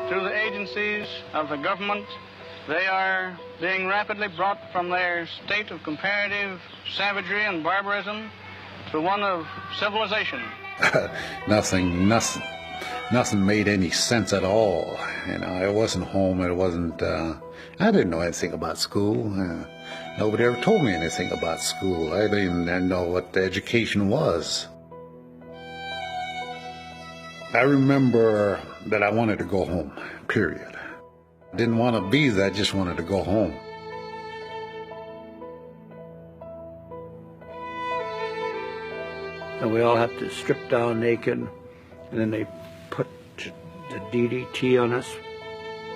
through the agencies of the government, they are being rapidly brought from their state of comparative savagery and barbarism to one of civilization. Nothing made any sense at all. You know, I wasn't home. I didn't know anything about school. Nobody ever told me anything about school. I didn't even know what the education was. I remember that I wanted to go home, period. I didn't want to be there, I just wanted to go home. And we all have to strip down naked, and then they put the DDT on us.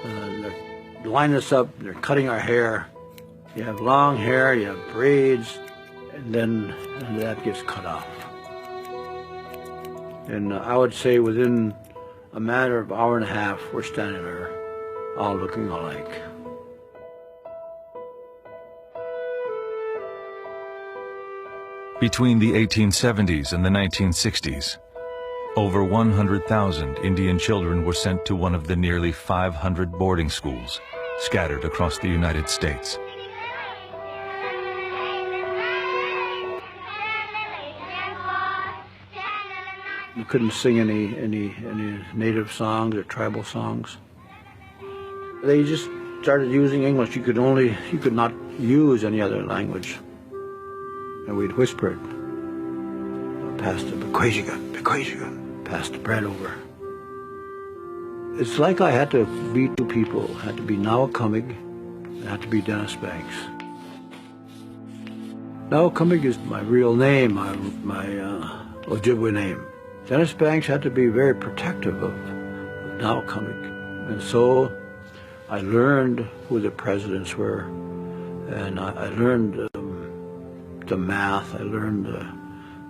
They line us up, they're cutting our hair. You have long hair, you have braids, and then that gets cut off. And I would say within a matter of an hour and a half, we're standing there, all looking alike. Between the 1870s and the 1960s, over 100,000 Indian children were sent to one of the nearly 500 boarding schools scattered across the United States. You couldn't sing any native songs or tribal songs. They just started using English. You could not use any other language. And we'd whisper it. Pass the bequajiga, pass the bread over. It's like I had to be two people. I had to be Nawakamig, and I had to be Dennis Banks. Nawakamig is my real name, my Ojibwe name. Dennis Banks had to be very protective of Nawakamig. And so I learned who the presidents were, and I learned the math, I learned the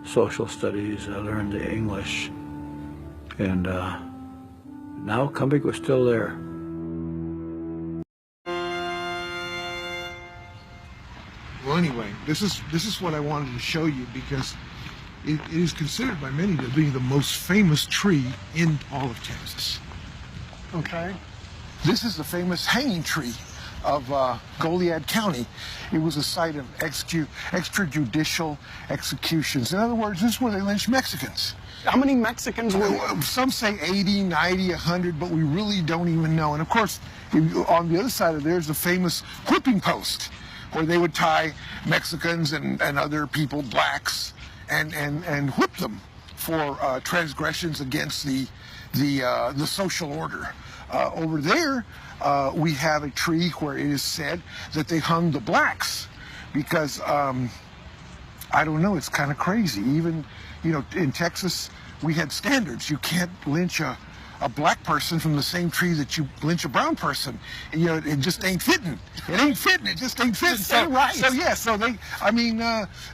social studies, I learned the English, and Nawakamig was still there. Well, anyway, this is what I wanted to show you, because it is considered by many to be the most famous tree in all of Kansas. Okay. This is the famous hanging tree of Goliad County. It was a site of extrajudicial executions. In other words, this is where they lynched Mexicans. How many Mexicans were there? Some say 80, 90, 100, but we really don't even know. And of course, on the other side of there's the famous whipping post, where they would tie Mexicans and other people, blacks, and whip them for transgressions against the social order. Over there, we have a tree where it is said that they hung the blacks because, I don't know, it's kind of crazy. Even, you know, in Texas, we had standards. You can't lynch a black person from the same tree that you lynch a brown person. And, you know, it just ain't fitting. It ain't fitting. It just ain't fitting. So, right. So yeah, so they, I mean,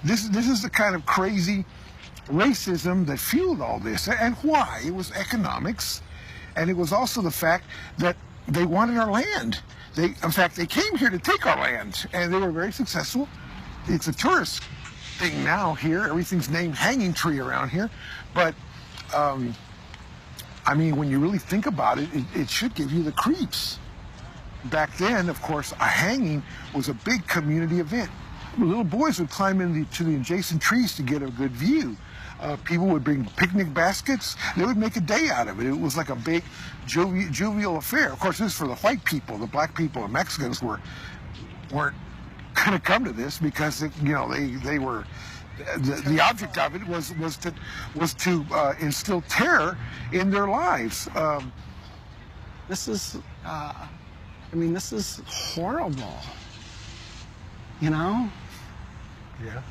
this is the kind of crazy racism that fueled all this. And why? It was economics. And it was also the fact that they wanted our land. In fact, they came here to take our land, and they were very successful. It's a tourist thing now here. Everything's named Hanging Tree around here. But, I mean, when you really think about it, it should give you the creeps. Back then, of course, a hanging was a big community event. Little boys would climb into the adjacent trees to get a good view. People would bring picnic baskets. They would make a day out of it. It was like a big jovial affair. Of course, this is for the white people. The black people and Mexicans weren't going to come to this because, you know, they were, the object of it was to instill terror in their lives. This is, I mean, this is horrible, you know? Yeah,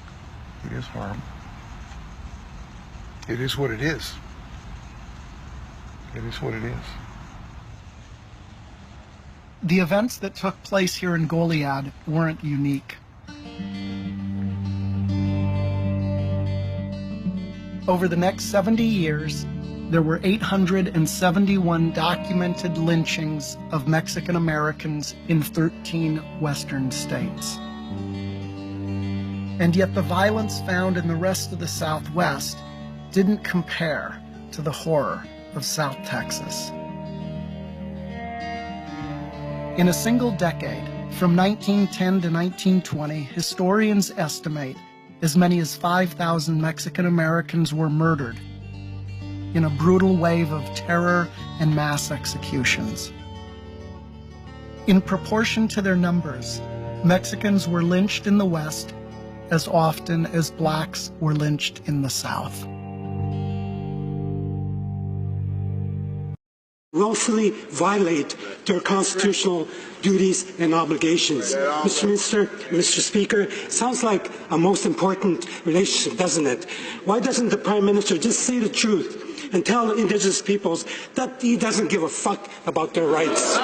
it is horrible. It is what it is. It is what it is. The events that took place here in Goliad weren't unique. Over the next 70 years, there were 871 documented lynchings of Mexican Americans in 13 western states. And yet the violence found in the rest of the Southwest didn't compare to the horror of South Texas. In a single decade, from 1910 to 1920, historians estimate as many as 5,000 Mexican Americans were murdered in a brutal wave of terror and mass executions. In proportion to their numbers, Mexicans were lynched in the West as often as blacks were lynched in the South. Willfully violate their constitutional duties and obligations. Mr. Minister, Mr. Speaker, it sounds like a most important relationship, doesn't it? Why doesn't the Prime Minister just say the truth and tell indigenous peoples that he doesn't give a fuck about their rights?